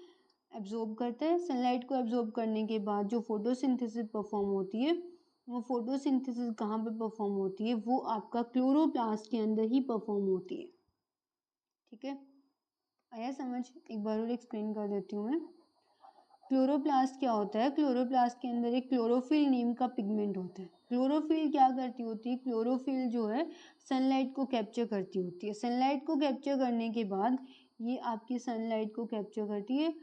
एब्जॉर्ब करता है। सनलाइट को एब्जॉर्ब करने के बाद जो फोटोसिंथेसिस परफॉर्म होती है, वो फोटोसिंथेसिस कहाँ पे परफॉर्म होती है? वो आपका क्लोरोप्लास्ट के अंदर ही परफॉर्म होती है। ठीक है, आया समझ? एक बार और एक्सप्लेन कर देती हूँ मैं। क्लोरोप्लास्ट क्या होता है? क्लोरोप्लास्ट के अंदर एक क्लोरोफिल नेम का पिगमेंट होता है। क्लोरोफिल क्या करती होती है? क्लोरोफिल जो है सनलाइट को कैप्चर करती होती है। सनलाइट को कैप्चर करने के बाद ये आपकी सनलाइट को कैप्चर करती है।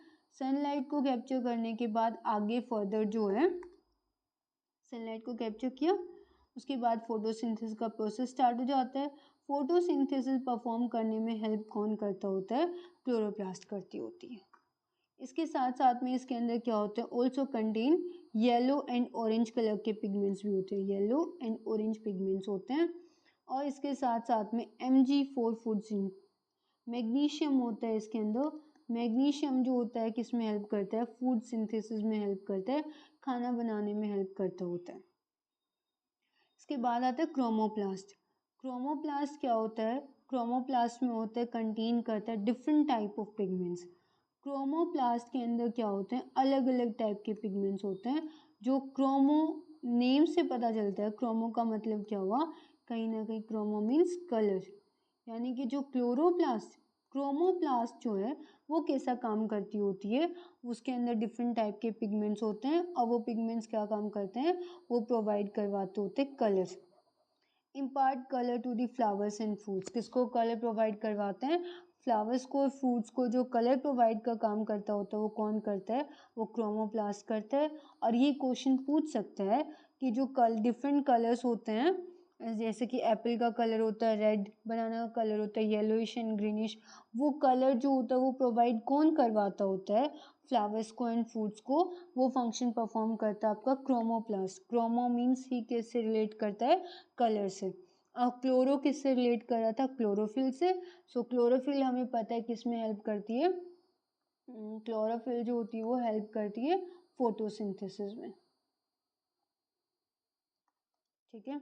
सनलाइट को कैप्चर करने के बाद आगे फर्दर जो है सनलाइट को कैप्चर किया, उसके बाद फोटोसिंथेसिस का प्रोसेस स्टार्ट हो जाता है। फोटोसिंथेसिस परफॉर्म करने में हेल्प कौन करता होता है? क्लोरोप्लास्ट करती होती है। इसके साथ साथ में इसके अंदर क्या होता है? Also contain yellow and orange colour के पिगमेंट्स भी होते हैं। येलो एंड ऑरेंज पिगमेंट्स होते हैं। और इसके साथ साथ में Mg4 फूड सिंथ मैग्नीशियम होता है इसके अंदर। मैग्नीशियम जो होता है किस में हेल्प करता है? फूड सिंथेसिस में हेल्प करता है, खाना बनाने में हेल्प करता होता है। इसके बाद आता है क्रोमोप्लास्ट। क्रोमोप्लास्ट क्या होता है? क्रोमोप्लास्ट में होता है कंटेन करता है different type of pigments. Chromoplast के अंदर क्या होते हैं? अलग अलग टाइप के पिगमेंट्स होते हैं जो क्रोमो नेम से पता चलता है। क्रोमो का मतलब क्या हुआ? कहीं ना कहीं क्रोमो मीन्स कलर, यानी कि जो क्रोमोप्लास्ट जो है वो कैसा काम करती होती है? उसके अंदर डिफरेंट टाइप के पिगमेंट्स होते हैं और वो पिगमेंट्स क्या काम करते हैं? वो प्रोवाइड करवाते होते हैं colour. Impart colour to the flowers and fruits. किसको कलर प्रोवाइड करवाते हैं? फ्लावर्स को और फ्रूट्स को। जो कलर प्रोवाइड का काम करता होता है वो कौन करता है? वो क्रोमोप्लास्ट करता है। और ये क्वेश्चन पूछ सकता है कि जो डिफरेंट कलर्स होते हैं, जैसे कि एप्पल का कलर होता है रेड, बनाना का कलर होता है येलोइश एंड ग्रीनिश, वो कलर जो होता है वो प्रोवाइड कौन करवाता होता है? फ्लावर्स को एंड फ्रूट्स को। वो फंक्शन परफॉर्म करता है आपका क्रोमोप्लास्ट। क्रोमो मीन्स ही किससे रिलेट करता है? कलर से। और क्लोरो किससे रिलेट कर रहा था? क्लोरोफिल से। सो क्लोरोफिल हमें पता है किस में हेल्प करती है? क्लोरोफिल जो होती है वो हेल्प करती है फोटोसिंथेसिस में। ठीक है।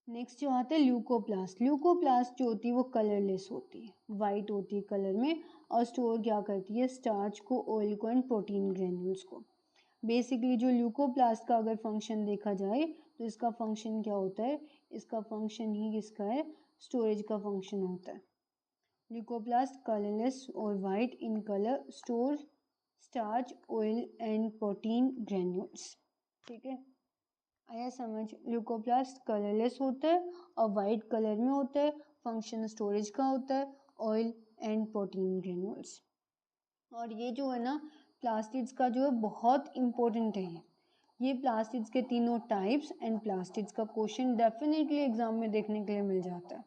नेक्स्ट जो आता है ल्यूकोप्लास्ट। ल्यूकोप्लास्ट जो होती है वो कलरलेस होती है, वाइट होती है कलर में, और स्टोर क्या करती है? स्टार्च को, ऑयल को एंड प्रोटीन ग्रेन्यूल्स को। बेसिकली जो ल्यूकोप्लास्ट का अगर फंक्शन देखा जाए तो इसका फंक्शन क्या होता है? इसका फंक्शन ही किसका है? स्टोरेज का फंक्शन होता है। ल्यूकोप्लास्ट कलरलेस और white in colour, store starch, oil and protein granules. ठीक है, आया समझ? ल्यूकोप्लास्ट कलरलेस होता है और वाइट कलर में होता है। फंक्शन स्टोरेज का होता है, ऑयल एंड प्रोटीन ग्रेन्यूल्स। और ये जो है ना प्लास्टिड्स का जो है बहुत इंपॉर्टेंट है। ये प्लास्टिड्स के तीनों टाइप्स एंड प्लास्टिड्स का क्वेश्चन डेफिनेटली एग्जाम में देखने के लिए मिल जाता है।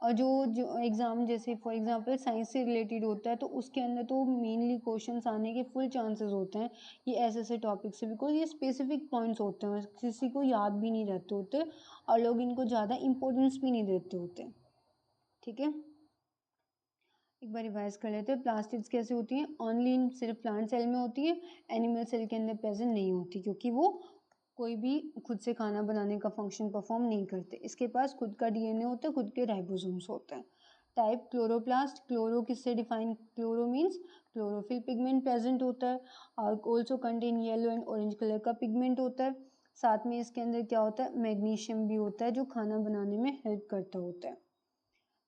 और जो जो एग्ज़ाम जैसे फॉर एग्जांपल साइंस से रिलेटेड होता है तो उसके अंदर तो मेनली क्वेश्चंस आने के फुल चांसेस होते हैं ये ऐसे ऐसे टॉपिक से, बिकॉज ये स्पेसिफिक पॉइंट्स होते हैं, किसी को याद भी नहीं रहते होते और लोग इनको ज़्यादा इंपॉर्टेंस भी नहीं देते होते। ठीक है, एक बार रिवाइज कर लेते हैं। प्लास्टिड्स कैसे होती हैं? ओनली सिर्फ प्लांट सेल में होती है, एनिमल सेल के अंदर प्रेजेंट नहीं होती, क्योंकि वो कोई भी खुद से खाना बनाने का फंक्शन परफॉर्म नहीं करते। इसके पास खुद का डीएनए होता है, खुद के राइबोसोम्स होते हैं। Type chloroplast. क्लोरो किससे define? Chloro means chlorophyll pigment present होता है और also contain yellow and orange colour का पिगमेंट होता है। साथ में इसके अंदर क्या होता है? मैग्नीशियम भी होता है जो खाना बनाने में हेल्प करता होता है।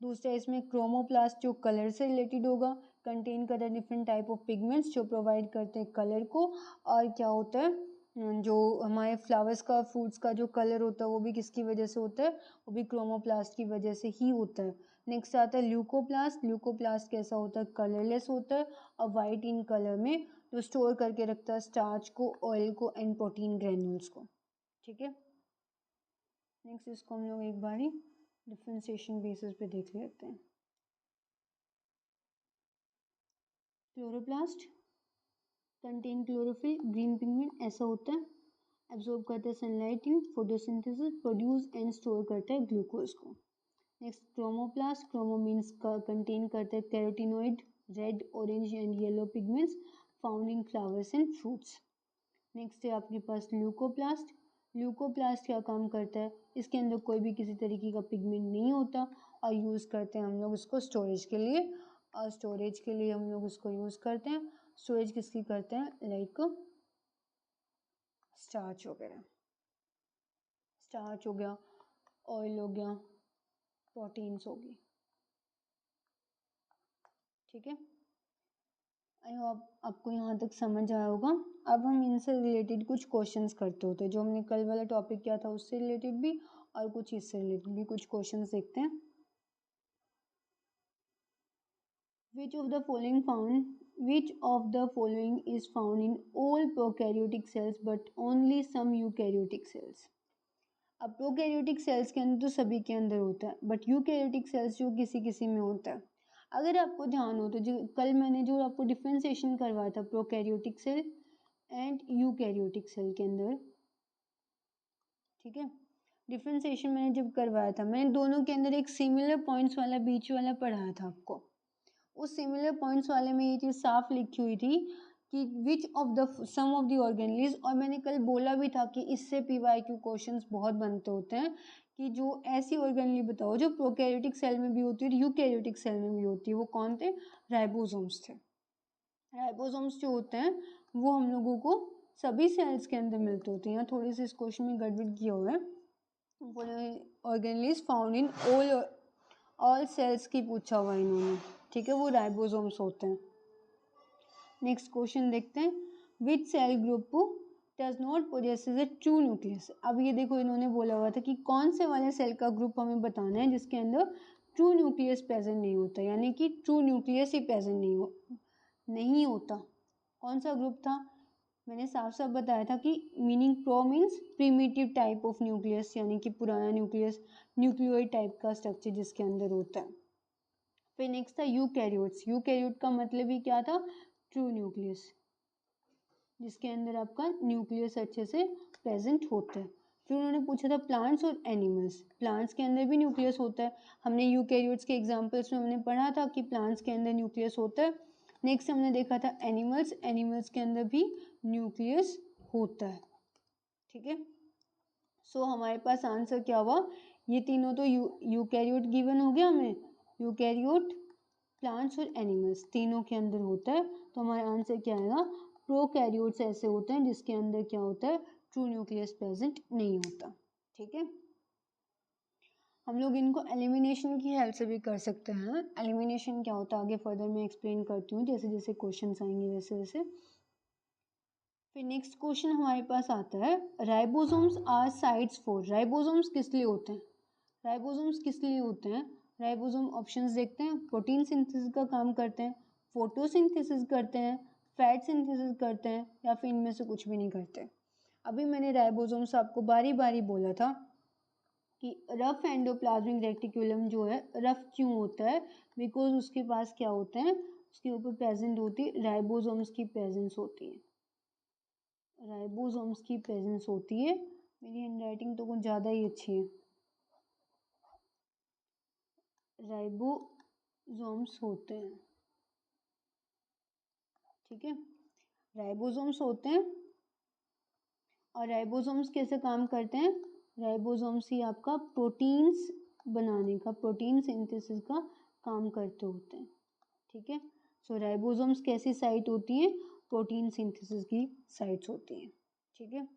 दूसरा इसमें क्रोमोप्लास्ट जो कलर से रिलेटेड होगा, कंटेन करता है डिफरेंट टाइप ऑफ पिगमेंट्स जो प्रोवाइड करते हैं कलर को। और क्या होता है? जो हमारे फ्लावर्स का, फ्रूट्स का जो कलर होता है वो भी किसकी वजह से होता है? वो भी क्रोमोप्लास्ट की वजह से ही होता है। नेक्स्ट आता है ल्यूकोप्लास्ट। ल्यूकोप्लास्ट कैसा होता है? कलरलेस होता है और वाइट इन कलर में, जो स्टोर करके रखता है स्टार्च को, ऑयल को एंड प्रोटीन ग्रेन्यूल्स को। ठीक है, नेक्स्ट इसको हम लोग एक बार ही डिफ्रेंसिएशन बेसिस पे देख लेते हैं। Chloroplast contain chlorophyll, green pigment ऐसा होता है, एब्जॉर्ब करता है sunlight in photosynthesis, produce and store करता है ग्लूकोज को। Next chromoplast. Chromo means contain करता है carotenoid, red, orange and yellow pigments found in flowers and fruits. Next है आपके पास ल्यूकोप्लास्ट। ल्यूकोप्लास्ट क्या काम करता है? इसके अंदर कोई भी किसी तरीके का पिगमेंट नहीं होता और यूज़ करते हैं हम लोग इसको स्टोरेज के लिए। और स्टोरेज के लिए हम लोग इसको यूज़ करते हैं। स्टोरेज किसकी करते हैं? लाइक स्टार्च वगैरह, स्टार्च हो गया, ऑयल हो गया, प्रोटीन्स होगी। ठीक है, आई होप आपको यहाँ तक समझ आया होगा। अब हम इनसे रिलेटेड कुछ क्वेश्चंस करते होते हैं, जो हमने कल वाला टॉपिक किया था उससे रिलेटेड भी और कुछ इससे रिलेटेड भी कुछ क्वेश्चंस देखते हैं। Which of the following is found in all prokaryotic cells but only some eukaryotic cells? अब प्रोकैरियोटिक सेल्स के अंदर तो सभी के अंदर होता है, बट यूकैरियोटिक सेल्स जो किसी किसी में होता है। अगर आपको ध्यान हो तो जो कल मैंने जो आपको डिफ्रेंसिएशन करवाया था prokaryotic cell and eukaryotic cell के अंदर, ठीक है, डिफ्रेंसिएशन मैंने जब करवाया था, मैंने दोनों के अंदर एक सिमिलर पॉइंट्स वाला बीच वाला पढ़ाया था आपको। उस सिमिलर पॉइंट्स वाले में ये चीज़ साफ लिखी हुई थी कि which of the some of the organelles, और मैंने कल बोला भी था कि इससे PYQ क्वेश्चंस बहुत बनते होते हैं कि जो ऐसी ऑर्गेनली बताओ जो प्रोकैरियोटिक सेल में भी होती है और यूकैरियोटिक सेल में भी होती है। वो कौन थे? राइबोसोम्स थे। राइबोसोम्स जो होते हैं वो हम लोगों को सभी सेल्स के अंदर मिलते होते हैं। यहाँ थोड़ी सी इस क्वेश्चन में गड़बड़ किया हुआ है, organelles found in all cells की पूछा हुआ है इन्होंने, ठीक है, वो राइबोसोम्स होते हैं। नेक्स्ट क्वेश्चन देखते हैं, which cell group does not possesses a true nucleus. अब ये देखो इन्होंने बोला हुआ था कि कौन से वाले सेल का ग्रुप हमें बताना है जिसके अंदर ट्रू न्यूक्लियस प्रेजेंट नहीं होता, यानी कि ट्रू न्यूक्लियस ही प्रेजेंट नहीं होता। कौन सा ग्रुप था? मैंने साफ साफ बताया था कि meaning pro means primitive type of nucleus, यानी कि पुराना न्यूक्लियस, न्यूक्लियोइड टाइप का स्ट्रक्चर जिसके अंदर होता है। फिर नेक्स्ट था यूकैरियोट्स। यूकैरियोट का मतलब ही क्या था? ट्रू न्यूक्लियस, जिसके अंदर आपका न्यूक्लियस अच्छे से प्रेजेंट होता है। फिर उन्होंने पूछा था प्लांट्स और एनिमल्स। प्लांट्स के अंदर भी न्यूक्लियस होता है। हमने यूकैरियोट्स के एग्जांपल्स में हमने पढ़ा था कि प्लांट्स के अंदर न्यूक्लियस होता है। नेक्स्ट हमने देखा था एनिमल्स, एनिमल्स के अंदर भी न्यूक्लियस होता है, ठीक है। सो हमारे पास आंसर क्या हुआ? ये तीनों तो यूकैरियोट गिवन हो गया हमें, यूकैरियोट, प्लांट्स और एनिमल्स तीनों के अंदर होता है। तो हमारा आंसर क्या आएगा? प्रोकैरियोट्स ऐसे होते हैं जिसके अंदर क्या होता है? ट्रू न्यूक्लियस प्रेजेंट नहीं होता, ठीक है। हम लोग इनको एलिमिनेशन की हेल्प से भी कर सकते हैं। एलिमिनेशन क्या होता है आगे फर्दर मैं एक्सप्लेन करती हूँ, जैसे जैसे क्वेश्चन आएंगे वैसे वैसे। फिर नेक्स्ट क्वेश्चन हमारे पास आता है, ribosomes are sites for. Ribosomes किस लिए होते हैं? राइबोसोम्स किस लिए होते हैं? राइबोसोम ऑप्शंस देखते हैं। प्रोटीन सिंथेसिस का काम करते हैं, फोटोसिंथेसिस करते हैं, फैट सिंथेसिस करते हैं, या फिर इनमें से कुछ भी नहीं करते। अभी मैंने राइबोसोम्स आपको बारी बारी बोला था कि रफ एंडोप्लाज्मिक रेटिकुलम जो है रफ क्यों होता है? बिकॉज उसके पास क्या होते हैं, उसके ऊपर प्रेजेंट होती है राइबोसोम्स की प्रेजेंस होती है, राइबोसोम्स की प्रेजेंस होती है। मेरी हैंडराइटिंग तो कुछ ज़्यादा ही अच्छी है। राइबोसोम्स होते हैं, ठीक है, राइबोसोम्स होते हैं। और राइबोसोम्स कैसे काम करते हैं? राइबोसोम्स ही आपका प्रोटीन्स बनाने का, प्रोटीन सिंथेसिस का काम करते होते हैं, ठीक है। सो राइबोसोम्स कैसी साइट होती है? प्रोटीन सिंथेसिस की साइट्स होती हैं, ठीक है,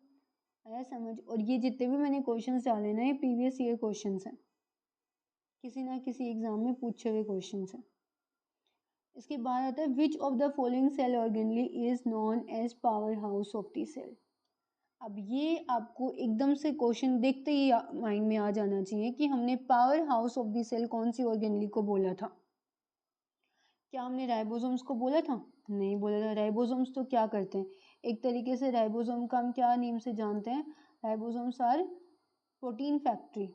आया समझ। और ये जितने भी मैंने क्वेश्चंस डाले ना, ये प्रीवियस ईयर क्वेश्चंस हैं, किसी ना किसी एग्जाम में पूछे हुए क्वेश्चंस हैं। इसके बाद आता है, which of the following cell organelle is known as powerhouse of the cell. अब ये आपको एकदम से क्वेश्चन देखते ही माइंड में आ जाना चाहिए कि हमने powerhouse of the cell कौन सी ऑर्गेनली को बोला था। क्या हमने राइबोसोम्स को बोला था? नहीं बोला था। राइबोसोम्स तो क्या करते हैं? एक तरीके से राइबोसोम का हम क्या नेम से जानते हैं? Ribosomes are protein factory.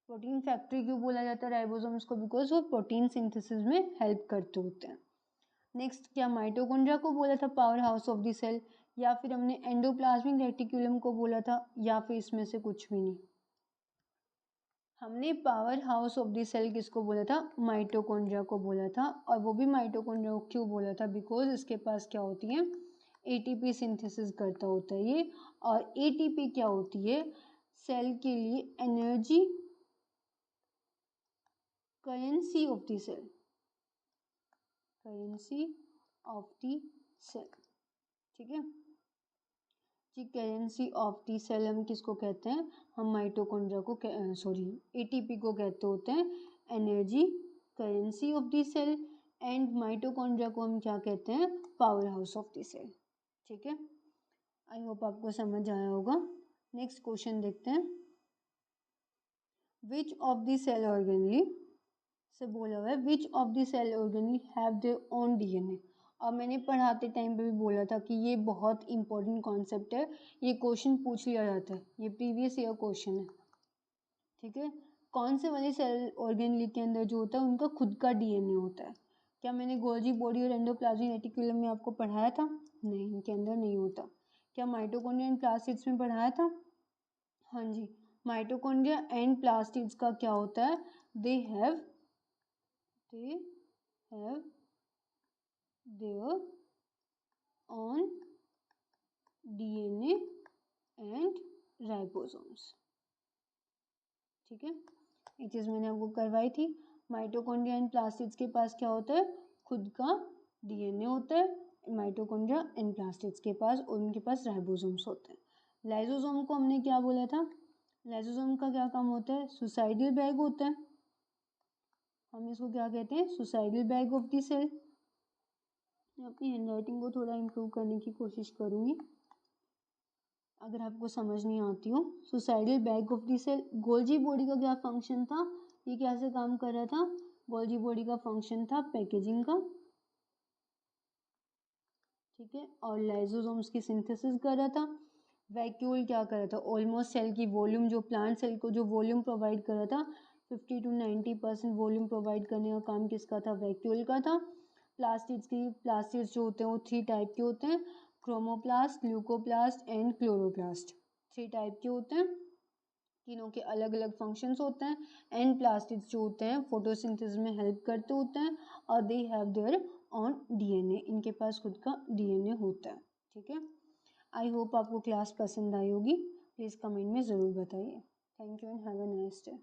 Protein factory क्यों बोला जाता है राइबोसोम्स को? बिकॉज वो प्रोटीन सिंथेसिस में हेल्प करते होते हैं। नेक्स्ट, क्या माइटोकॉन्ड्रिया को बोला था powerhouse of the cell, या फिर हमने एंडोप्लाज्मिक रेटिकुलम को बोला था, या फिर इसमें से कुछ भी नहीं? हमने powerhouse of the cell किसको बोला था? माइटोकॉन्ड्रिया को बोला था। और वो भी माइटोकॉन्ड्रिया को क्यों बोला था? बिकॉज इसके पास क्या होती है? एटीपी सिंथेसिस करता होता है ये। और एटीपी क्या होती है? सेल के लिए energy currency of the cell, currency of the cell, ठीक है जी। करेंसी ऑफ द सेल हम किसको कहते हैं? हम माइटोकॉन्ड्रिया को सॉरी एटीपी को कहते होते हैं energy currency of the cell. And mitochondria को हम क्या कहते हैं, powerhouse of the cell. ठीक है, आई होप आपको समझ आया होगा। नेक्स्ट क्वेश्चन देखते हैं, which of the cell organelle से बोला हुआ है, which of the cell organelle have their own DNA. और मैंने पढ़ाते टाइम पे भी बोला था कि ये बहुत इंपॉर्टेंट कॉन्सेप्ट है, ये क्वेश्चन पूछ लिया जाता है, ये प्रीवियस ईयर क्वेश्चन है। ठीक है, कौन से वाले सेल ऑर्गेनली के अंदर जो होता है उनका खुद का डीएनए होता है। क्या मैंने गोल्जी बॉडी और एंडोप्लाज्मिक रेटिकुलम में आपको पढ़ाया था? नहीं, इनके अंदर नहीं होता। क्या माइटोकॉन्ड्रिया एंड प्लास्टिड्स में पढ़ाया था? हाँ जी, माइटोकॉन्ड्रिया एंड प्लास्टिड्स का क्या होता है, they have their own DNA and ribosomes। ठीक है, ये चीज़ मैंने आपको करवाई थी। माइटोकॉन्ड्रिया एंड प्लास्टिड्स के पास क्या होता है, खुद का डीएनए होता है माइटोकॉन्ड्रिया एंड प्लास्टिड्स के पास, और उनके पास राइबोसोम्स होते हैं। लाइसोसोम को हमने क्या बोला था, लाइसोसोम का क्या काम होता है, सुसाइडल बैग होता है। हम इसको क्या कहते हैं, suicidal bag of the cell. मैं अपनी हैंडराइटिंग को थोड़ा इम्प्रूव करने की कोशिश करूँगी अगर आपको समझ नहीं आती हो। Suicidal bag of the cell, Golgi body का क्या फंक्शन था, ये कैसे काम कर रहा था, गोल्जी बॉडी का फंक्शन था पैकेजिंग का। ठीक है, और लाइसोसोम्स की सिंथेसिस कर रहा था। वैक्यूल क्या कर रहा था, ऑलमोस्ट सेल की वॉल्यूम, जो प्लांट सेल को जो वॉल्यूम प्रोवाइड कर रहा था 50 to 90% वॉल्यूम प्रोवाइड करने का काम किसका था, वैक्यूल का था। प्लास्टिड्स जो होते हैं वो 3 टाइप के होते हैं, chromoplast, leucoplast and chloroplast. 3 type के होते हैं, तीनों के अलग अलग फंक्शंस होते हैं। एंड प्लास्टिड्स जो होते हैं फोटोसिंथेसिस में हेल्प करते होते हैं, और they have their on DNA, इनके पास खुद का डीएनए होता है। ठीक है, आई होप आपको क्लास पसंद आई होगी, प्लीज़ कमेंट में ज़रूर बताइए। Thank you and have a nice day.